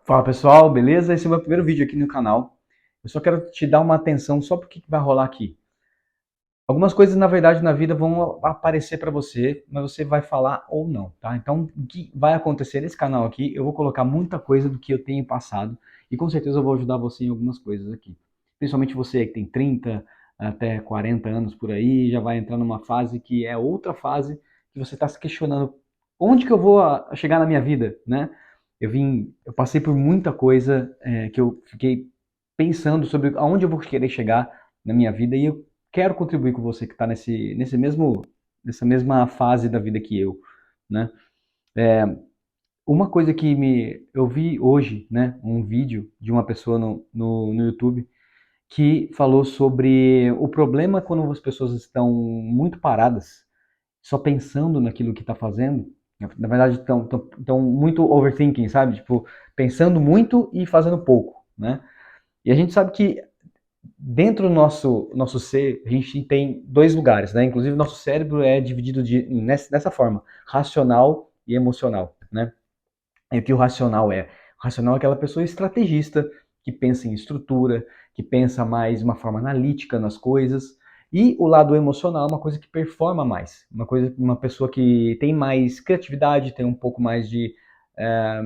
Fala pessoal, beleza? Esse é o meu primeiro vídeo aqui no canal. Eu só quero te dar uma atenção só porque que vai rolar aqui. Algumas coisas, na verdade, na vida vão aparecer para você, mas você vai falar ou não, tá? Então, o que vai acontecer nesse canal aqui, eu vou colocar muita coisa do que eu tenho passado e com certeza eu vou ajudar você em algumas coisas aqui. Principalmente você que tem 30 até 40 anos por aí, já vai entrar numa fase que é outra fase que você está se questionando onde que eu vou chegar na minha vida, né? Eu passei por muita coisa que eu fiquei pensando sobre aonde eu vou querer chegar na minha vida e eu quero contribuir com você que está nessa mesma fase da vida que eu, né? Uma coisa eu vi hoje, né, um vídeo de uma pessoa no YouTube que falou sobre o problema quando as pessoas estão muito paradas, só pensando naquilo que está fazendo. Na verdade, estão muito overthinking, sabe? Tipo, pensando muito e fazendo pouco, né? E a gente sabe que dentro do nosso ser, a gente tem dois lugares, né? Inclusive, o nosso cérebro é dividido nessa forma, racional e emocional, né? E o que o racional é? O racional é aquela pessoa estrategista, que pensa em estrutura, que pensa mais de uma forma analítica nas coisas. E o lado emocional é uma coisa que performa mais, uma pessoa que tem mais criatividade, tem um pouco mais de é,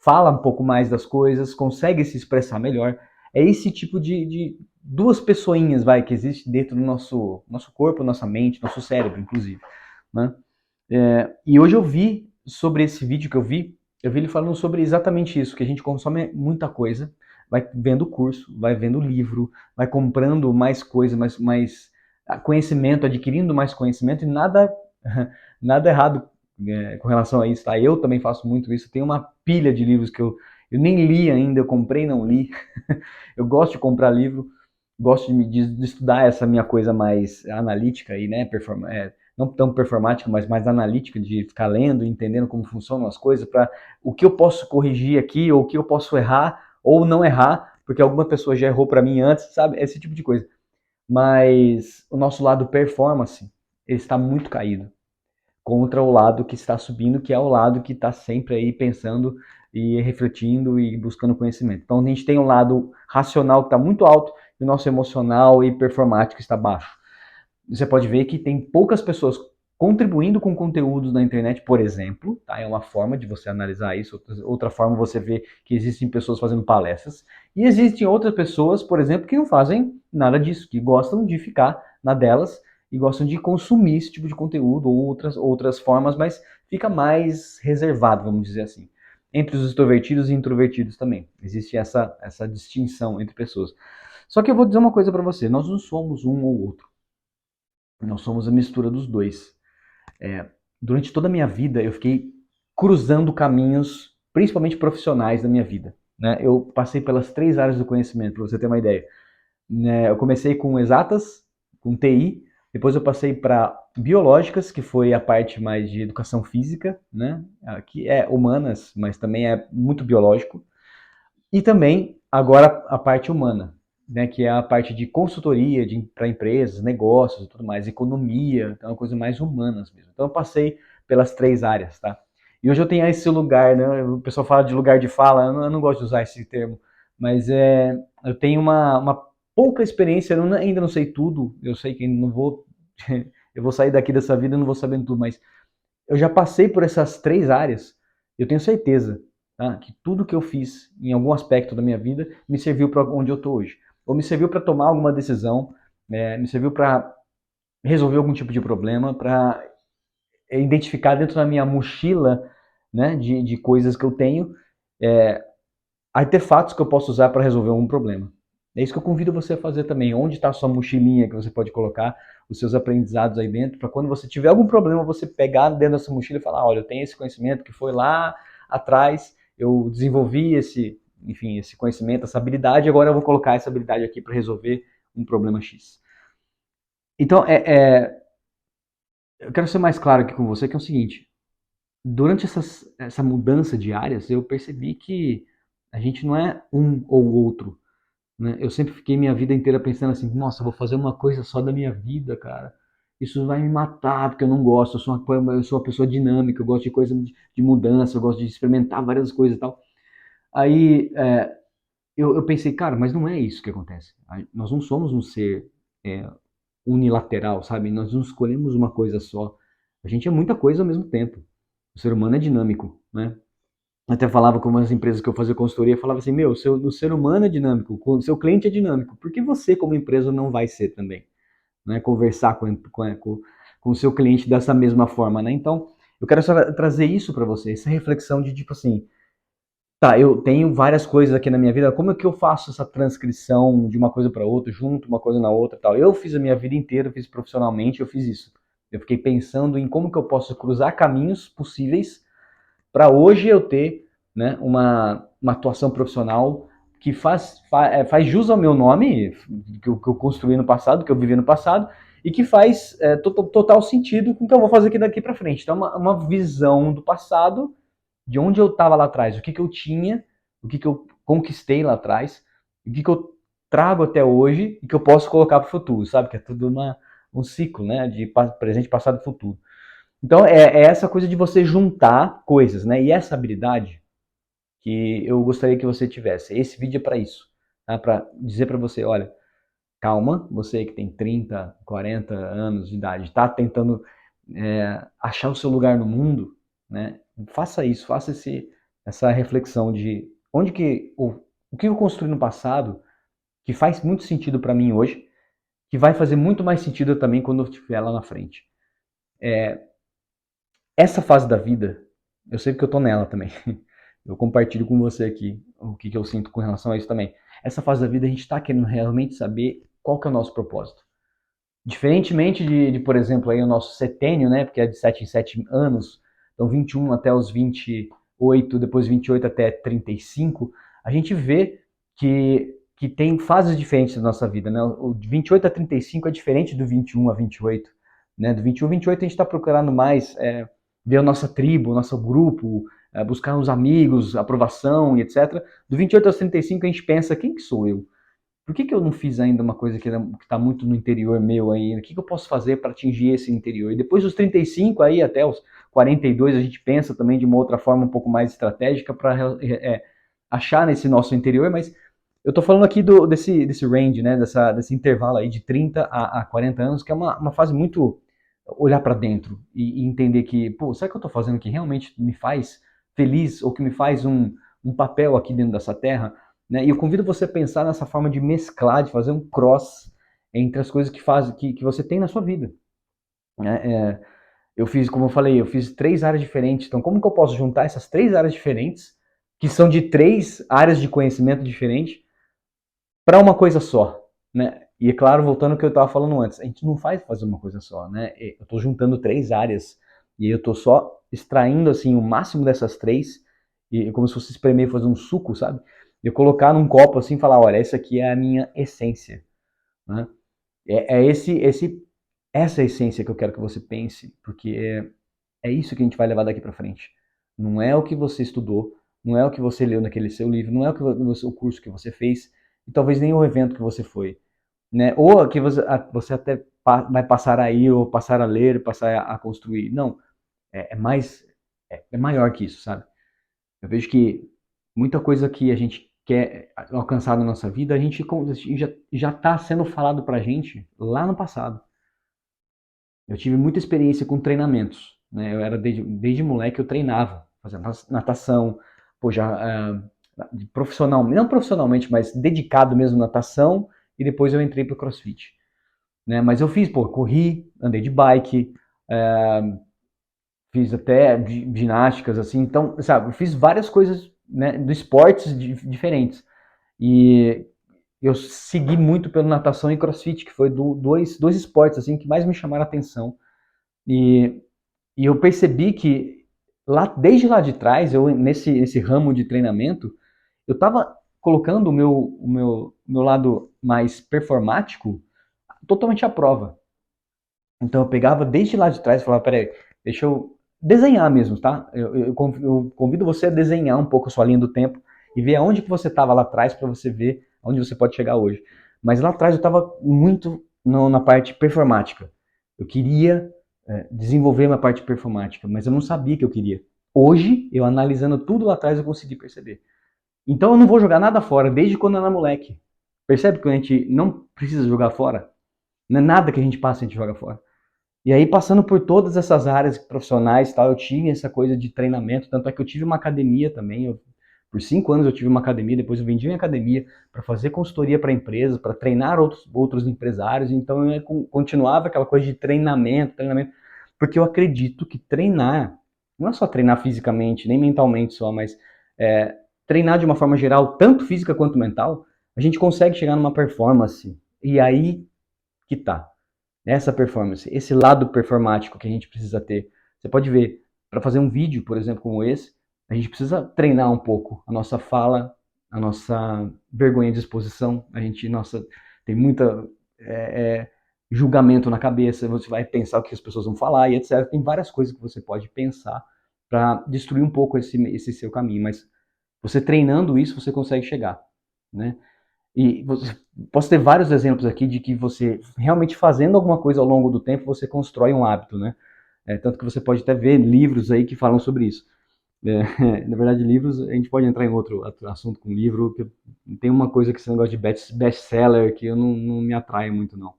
fala um pouco mais das coisas, consegue se expressar melhor. É esse tipo de duas pessoinhas, vai, que existe dentro do nosso corpo, nossa mente, nosso cérebro, inclusive, né? E hoje eu vi sobre esse vídeo que eu vi ele falando sobre exatamente isso, que a gente consome muita coisa, vai vendo curso, vai vendo livro, vai comprando mais coisa, mais conhecimento, adquirindo mais conhecimento e nada, nada errado com relação a isso, tá? Eu também faço muito isso, tenho uma pilha de livros que eu nem li ainda, eu comprei e não li. Eu gosto de comprar livro, gosto de estudar essa minha coisa mais analítica aí, né? Não tão performática, mas mais analítica, de ficar lendo e entendendo como funcionam as coisas, para o que eu posso corrigir aqui, ou o que eu posso errar, ou não errar, porque alguma pessoa já errou para mim antes, sabe? Esse tipo de coisa. Mas o nosso lado performance, ele está muito caído contra o lado que está subindo, que é o lado que está sempre aí pensando e refletindo e buscando conhecimento. Então a gente tem um lado racional que está muito alto e o nosso emocional e performático está baixo. Você pode ver que tem poucas pessoas contribuindo com conteúdos na internet, por exemplo, tá? É uma forma de você analisar isso. Outra forma você vê que existem pessoas fazendo palestras e existem outras pessoas, por exemplo, que não fazem nada disso, que gostam de ficar na delas e gostam de consumir esse tipo de conteúdo ou outras formas, mas fica mais reservado, vamos dizer assim. Entre os extrovertidos e introvertidos também. Existe essa distinção entre pessoas. Só que eu vou dizer uma coisa para você, nós não somos um ou outro. Nós somos a mistura dos dois. Durante toda a minha vida, eu fiquei cruzando caminhos, principalmente profissionais da minha vida. Né? Eu passei pelas três áreas do conhecimento, para você ter uma ideia. Né? Eu comecei com exatas, com TI, depois eu passei para biológicas, que foi a parte mais de educação física, né? Que é humanas, mas também é muito biológico. E também, agora, a parte humana, né, que é a parte de consultoria para empresas, negócios e tudo mais, economia, então é uma coisa mais humanas mesmo. Então eu passei pelas três áreas, tá? E hoje eu tenho esse lugar, né? O pessoal fala de lugar de fala, eu não gosto de usar esse termo, mas eu tenho uma pouca experiência, ainda não sei tudo, eu sei que não vou, eu vou sair daqui dessa vida e não vou sabendo tudo, mas eu já passei por essas três áreas, eu tenho certeza, tá, que tudo que eu fiz em algum aspecto da minha vida me serviu para onde eu estou hoje. Ou me serviu para tomar alguma decisão, me serviu para resolver algum tipo de problema, para identificar dentro da minha mochila, né, de coisas que eu tenho, é, artefatos que eu posso usar para resolver algum problema. É isso que eu convido você a fazer também. Onde está a sua mochilinha que você pode colocar os seus aprendizados aí dentro, para quando você tiver algum problema, você pegar dentro dessa mochila e falar, olha, eu tenho esse conhecimento que foi lá atrás, eu desenvolvi esse conhecimento, essa habilidade, agora eu vou colocar essa habilidade aqui para resolver um problema X. Então, eu quero ser mais claro aqui com você, que é o seguinte, durante essa mudança de áreas, eu percebi que a gente não é um ou outro. Né? Eu sempre fiquei minha vida inteira pensando assim, nossa, eu vou fazer uma coisa só da minha vida, cara. Isso vai me matar, porque eu não gosto, eu sou uma pessoa dinâmica, eu gosto de coisa de mudança, eu gosto de experimentar várias coisas e tal. Aí eu pensei, cara, mas não é isso que acontece. Nós não somos um ser é, unilateral, sabe? Nós não escolhemos uma coisa só. A gente é muita coisa ao mesmo tempo. O ser humano é dinâmico, né? Eu até falava com umas empresas que eu fazia consultoria, falava assim, meu, o ser humano é dinâmico, o seu cliente é dinâmico, por que você como empresa não vai ser também? Né? Conversar com o seu cliente dessa mesma forma, né? Então, eu quero só trazer isso para você, essa reflexão de tipo assim, tá, eu tenho várias coisas aqui na minha vida, como é que eu faço essa transcrição de uma coisa para outra, junto uma coisa na outra, tal? Eu fiz a minha vida inteira, eu fiz profissionalmente, eu fiz isso. Eu fiquei pensando em como que eu posso cruzar caminhos possíveis para hoje eu ter, né, uma atuação profissional que faz jus ao meu nome, que eu construí no passado, que eu vivi no passado, e que faz total sentido com o que eu vou fazer aqui daqui para frente. Então, uma visão do passado, de onde eu estava lá atrás, o que eu tinha, o que eu conquistei lá atrás, o que eu trago até hoje e que eu posso colocar para o futuro, sabe? Que é tudo um ciclo, né? De presente, passado e futuro. Então, é essa coisa de você juntar coisas, né? E essa habilidade que eu gostaria que você tivesse. Esse vídeo é para isso, tá? Para dizer para você, olha, calma, você que tem 30, 40 anos de idade, está tentando achar o seu lugar no mundo, né? Faça isso, faça essa reflexão de onde que o que eu construí no passado que faz muito sentido para mim hoje, que vai fazer muito mais sentido também quando eu estiver lá na frente. Essa fase da vida, eu sei que eu tô nela também. Eu compartilho com você aqui o que eu sinto com relação a isso também. Essa fase da vida a gente está querendo realmente saber qual que é o nosso propósito. Diferentemente por exemplo, aí o nosso setênio, né, porque é de 7 em 7 anos, então 21 até os 28, depois 28 até 35, a gente vê que tem fases diferentes da nossa vida, né? O de 28 a 35 é diferente do 21 a 28, né? Do 21 a 28 a gente está procurando mais ver a nossa tribo, o nosso grupo, buscar uns amigos, aprovação e etc. Do 28 aos 35 a gente pensa, quem que sou eu? Por que eu não fiz ainda uma coisa que está muito no interior meu ainda? O que eu posso fazer para atingir esse interior? E depois dos 35 aí até os 42 a gente pensa também de uma outra forma um pouco mais estratégica para achar nesse nosso interior, mas eu estou falando aqui desse range, né, desse intervalo aí de 30 a 40 anos, que é uma fase muito olhar para dentro e entender que, pô, será que eu estou fazendo o que realmente me faz feliz ou que me faz um papel aqui dentro dessa terra? Né? E eu convido você a pensar nessa forma de mesclar, de fazer um cross entre as coisas que você tem na sua vida. Né? Eu fiz, como eu falei, eu fiz 3 áreas diferentes. Então, como que eu posso juntar essas 3 áreas diferentes, que são de 3 áreas de conhecimento diferentes, para uma coisa só? Né? E é claro, voltando ao que eu estava falando antes, a gente não faz fazer uma coisa só. Né? Eu estou juntando 3 áreas e eu estou só extraindo assim o máximo dessas 3, e como se fosse espremer, fazer um suco, sabe? Eu colocar num copo assim e falar, olha, essa aqui é a minha essência. Né? É essa essência que eu quero que você pense, porque é isso que a gente vai levar daqui para frente. Não é o que você estudou, não é o que você leu naquele seu livro, não é o curso que você fez, e talvez nem o evento que você foi. Né? Ou que você até vai passar a ir, ou passar a ler, passar a construir. Não, é maior que isso, sabe? Eu vejo que muita coisa que a gente quer alcançar na nossa vida, a gente já está sendo falado pra gente lá no passado. Eu tive muita experiência com treinamentos, né? Eu era desde moleque eu treinava, fazia natação, pô, já profissional, não profissionalmente, mas dedicado mesmo à natação, e depois eu entrei pro CrossFit, né? Mas eu fiz, pô, corri, andei de bike, fiz até ginásticas, assim, então, sabe, eu fiz várias coisas, né, de esportes diferentes. E eu segui muito pelo natação e crossfit, que foi dois esportes, assim, que mais me chamaram a atenção. E, e eu percebi que, desde lá de trás, nesse ramo de treinamento, eu estava colocando o meu lado mais performático totalmente à prova. Então eu pegava desde lá de trás e falava, peraí, deixa eu desenhar mesmo, tá? Eu convido você a desenhar um pouco a sua linha do tempo e ver aonde que você estava lá atrás para você ver aonde você pode chegar hoje. Mas lá atrás eu estava muito na parte performática. Eu queria desenvolver minha parte performática, mas eu não sabia que eu queria. Hoje, eu analisando tudo lá atrás, eu consegui perceber. Então eu não vou jogar nada fora, desde quando eu era moleque. Percebe que a gente não precisa jogar fora? Não é nada que a gente passa, a gente joga fora. E aí, passando por todas essas áreas profissionais, tal, eu tive essa coisa de treinamento, tanto é que eu tive uma academia também. Por 5 anos eu tive uma academia, depois eu vendi minha academia para fazer consultoria para empresas, para treinar outros empresários. Então eu continuava aquela coisa de treinamento, porque eu acredito que treinar, não é só treinar fisicamente, nem mentalmente só, mas treinar de uma forma geral, tanto física quanto mental, a gente consegue chegar numa performance. E aí que tá essa performance, esse lado performático que a gente precisa ter. Você pode ver, para fazer um vídeo, por exemplo, como esse, a gente precisa treinar um pouco a nossa fala, a nossa vergonha de exposição, tem muita julgamento na cabeça, você vai pensar o que as pessoas vão falar e etc. Tem várias coisas que você pode pensar para destruir um pouco esse seu caminho, mas você treinando isso, você consegue chegar, né? E posso ter vários exemplos aqui de que você realmente fazendo alguma coisa ao longo do tempo, você constrói um hábito, né? Tanto que você pode até ver livros aí que falam sobre isso. Na verdade, livros, a gente pode entrar em outro assunto com livro, que tem uma coisa que esse negócio de best-seller que eu não me atrai muito, não.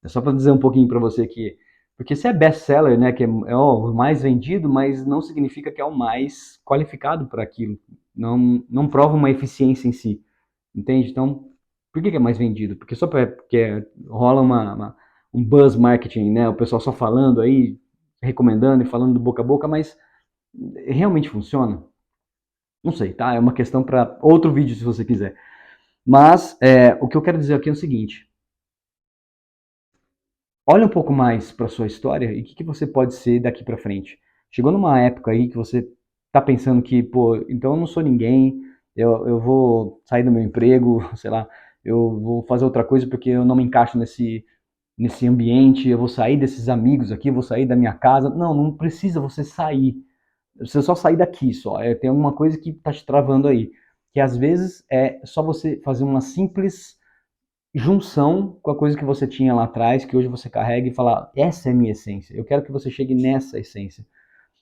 É só para dizer um pouquinho para você que, porque se é best-seller, né, que é o mais vendido, mas não significa que é o mais qualificado para aquilo. Não prova uma eficiência em si. Entende? Então, por que é mais vendido? Porque só porque rola um buzz marketing, né? O pessoal só falando aí, recomendando e falando do boca a boca, mas realmente funciona? Não sei, tá? É uma questão para outro vídeo se você quiser. Mas o que eu quero dizer aqui é o seguinte: olha um pouco mais para sua história e o que você pode ser daqui para frente. Chegou numa época aí que você tá pensando que, pô, então eu não sou ninguém, eu vou sair do meu emprego, sei lá, eu vou fazer outra coisa porque eu não me encaixo nesse ambiente, eu vou sair desses amigos aqui, eu vou sair da minha casa. Não, não precisa você sair. Você só sair daqui só. Tem alguma coisa que tá te travando aí. Que às vezes é só você fazer uma simples junção com a coisa que você tinha lá atrás, que hoje você carrega e falar, essa é a minha essência. Eu quero que você chegue nessa essência.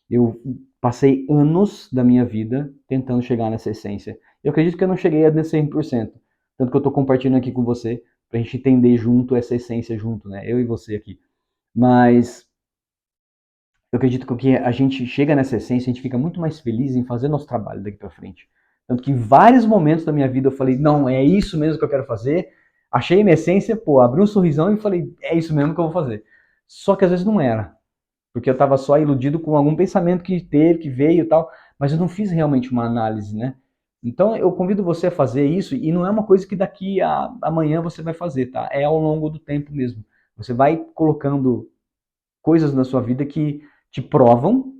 Eu passei anos da minha vida tentando chegar nessa essência. Eu acredito que eu não cheguei a 100%. Tanto que eu estou compartilhando aqui com você, para a gente entender junto essa essência junto, né? Eu e você aqui. Mas eu acredito que o que a gente chega nessa essência, a gente fica muito mais feliz em fazer nosso trabalho daqui para frente. Tanto que em vários momentos da minha vida eu falei, não, é isso mesmo que eu quero fazer. Achei minha essência, pô, abri um sorrisão e falei, é isso mesmo que eu vou fazer. Só que às vezes não era. Porque eu estava só iludido com algum pensamento que teve, que veio e tal, mas eu não fiz realmente uma análise, né? Então eu convido você a fazer isso e não é uma coisa que daqui a amanhã você vai fazer, tá? É ao longo do tempo mesmo. Você vai colocando coisas na sua vida que te provam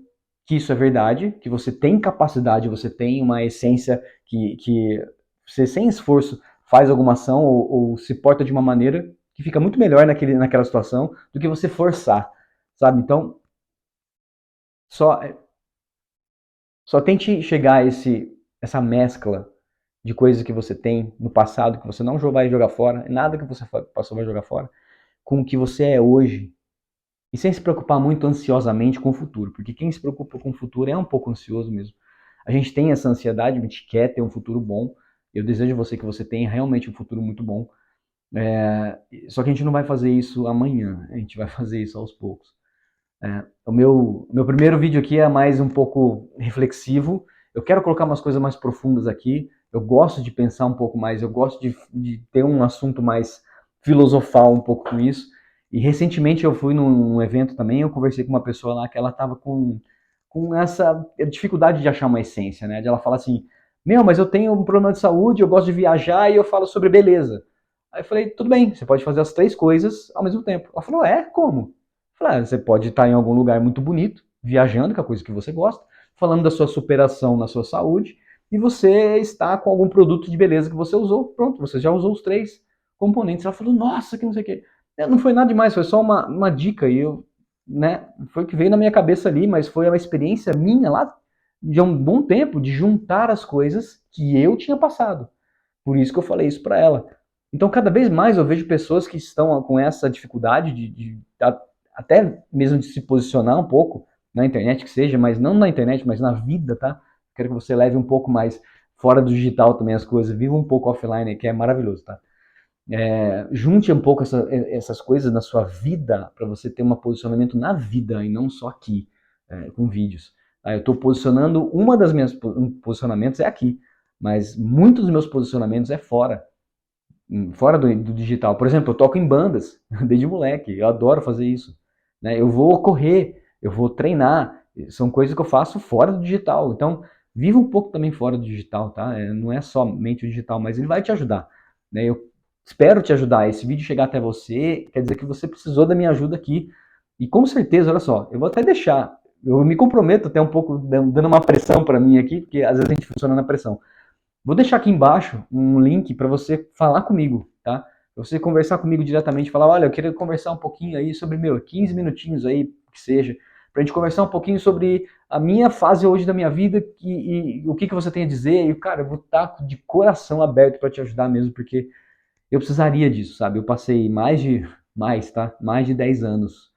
que isso é verdade, que você tem capacidade, você tem uma essência que você sem esforço faz alguma ação ou se porta de uma maneira que fica muito melhor naquela situação do que você forçar, sabe? Então, só, só tente chegar a essa mescla de coisas que você tem no passado que você não vai jogar fora, nada que você passou vai jogar fora, com o que você é hoje. E sem se preocupar muito ansiosamente com o futuro, porque quem se preocupa com o futuro é um pouco ansioso mesmo. A gente tem essa ansiedade, a gente quer ter um futuro bom. Eu desejo a você que você tenha realmente um futuro muito bom. Só que a gente não vai fazer isso amanhã, a gente vai fazer isso aos poucos. O meu primeiro vídeo aqui é mais um pouco reflexivo. Eu quero colocar umas coisas mais profundas aqui. Eu gosto de pensar um pouco mais, eu gosto de ter um assunto mais filosofal um pouco com isso. E recentemente eu fui num evento também, eu conversei com uma pessoa lá que ela estava com essa dificuldade de achar uma essência, né? De ela falar assim, meu, mas eu tenho um problema de saúde, eu gosto de viajar e eu falo sobre beleza. Aí eu falei, tudo bem, você pode fazer as três coisas ao mesmo tempo. Ela falou, como? Falei, você pode estar em algum lugar muito bonito, viajando, que é a coisa que você gosta, falando da sua superação na sua saúde, e você está com algum produto de beleza que você usou. Pronto, você já usou os três componentes. Ela falou, nossa, que não sei o quê. Não foi nada demais, foi só uma dica. E eu, né, foi o que veio na minha cabeça ali, mas foi uma experiência minha lá de um bom tempo de juntar as coisas que eu tinha passado. Por isso que eu falei isso para ela. Então, cada vez mais eu vejo pessoas que estão com essa dificuldade de até mesmo de se posicionar um pouco na internet que seja, mas não na internet, mas na vida, tá? Quero que você leve um pouco mais. fora do digital também as coisas, viva um pouco offline, que é maravilhoso, tá? Junte um pouco essas coisas na sua vida para você ter um posicionamento na vida e não só aqui, com vídeos. Tá? Eu estou posicionando, uma das minhas posicionamentos é aqui, mas muitos dos meus posicionamentos é fora do digital. Por exemplo, eu toco em bandas desde moleque, eu adoro fazer isso. Né? Eu vou correr, eu vou treinar, são coisas que eu faço fora do digital. Então, viva um pouco também fora do digital, tá? Não é somente o digital, mas ele vai te ajudar. Né? Eu espero te ajudar. Esse vídeo chegar até você, quer dizer que você precisou da minha ajuda aqui. E com certeza, olha só, eu vou até deixar, eu me comprometo até um pouco, dando uma pressão para mim aqui, porque às vezes a gente funciona na pressão. Vou deixar aqui embaixo um link para você falar comigo, tá? Pra você conversar comigo diretamente, falar, olha, eu queria conversar um pouquinho aí sobre, 15 minutinhos aí, que seja, pra gente conversar um pouquinho sobre a minha fase hoje da minha vida e o que você tem a dizer. E, cara, eu vou estar de coração aberto para te ajudar mesmo, porque eu precisaria disso, sabe? Eu passei mais de 10 anos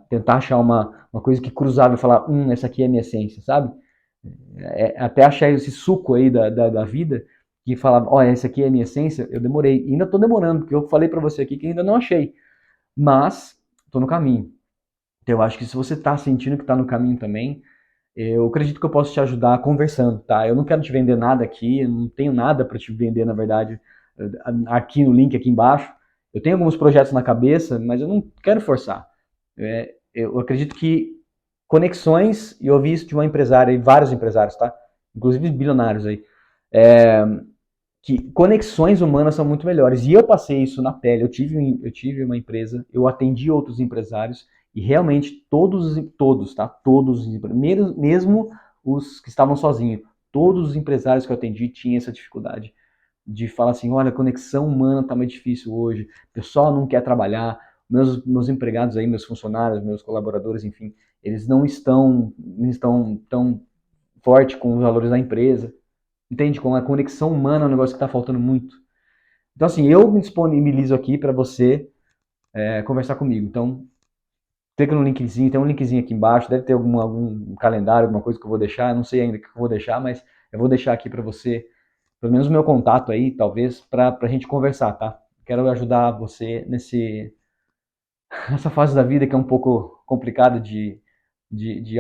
tentar achar uma coisa que cruzava e falar, essa aqui é a minha essência, sabe? Até achar esse suco aí da vida, que falava, ó, essa aqui é a minha essência, eu demorei. E ainda tô demorando, porque eu falei para você aqui que ainda não achei. Mas, tô no caminho. Então, eu acho que se você tá sentindo que tá no caminho também, eu acredito que eu posso te ajudar conversando, tá? Eu não quero te vender nada aqui, eu não tenho nada para te vender, na verdade, aqui no link aqui embaixo. Eu tenho alguns projetos na cabeça, mas eu não quero forçar. Eu acredito que conexões, e eu ouvi isso de uma empresária, e vários empresários, tá? Inclusive bilionários aí, é, que conexões humanas são muito melhores. E eu passei isso na pele. Eu tive uma empresa, eu atendi outros empresários, e realmente todos, tá? Todos, mesmo os que estavam sozinhos, todos os empresários que eu atendi tinham essa dificuldade de falar assim, olha, a conexão humana está mais difícil hoje, o pessoal não quer trabalhar, meus empregados aí, meus funcionários, meus colaboradores, enfim, eles não estão tão forte com os valores da empresa, entende? Com a conexão humana é um negócio que está faltando muito. Então, assim, eu me disponibilizo aqui para você conversar comigo. Então, clica no linkzinho, tem um linkzinho aqui embaixo, deve ter algum calendário, alguma coisa que eu vou deixar, eu não sei ainda o que eu vou deixar, mas eu vou deixar aqui para você pelo menos o meu contato aí, talvez, para a gente conversar, tá? Quero ajudar você nessa fase da vida que é um pouco complicada de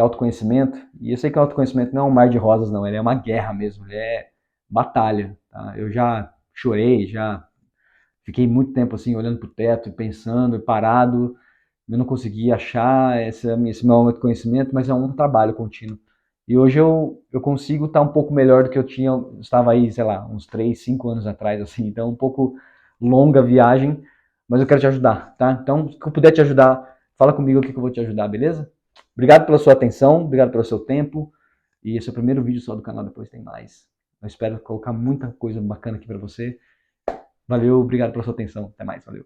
autoconhecimento. E eu sei que o autoconhecimento não é um mar de rosas, não. Ele é uma guerra mesmo, ele é batalha. Tá? Eu já chorei, já fiquei muito tempo assim, olhando para o teto, pensando, parado. Eu não consegui achar esse meu autoconhecimento, mas é um trabalho contínuo. E hoje eu consigo estar um pouco melhor do que estava aí, sei lá, uns 3 5 anos atrás, assim. Então, um pouco longa a viagem, mas eu quero te ajudar, tá? Então, se eu puder te ajudar, fala comigo aqui que eu vou te ajudar, beleza? Obrigado pela sua atenção, obrigado pelo seu tempo. E esse é o primeiro vídeo só do canal, depois tem mais. Eu espero colocar muita coisa bacana aqui para você. Valeu, obrigado pela sua atenção. Até mais, valeu.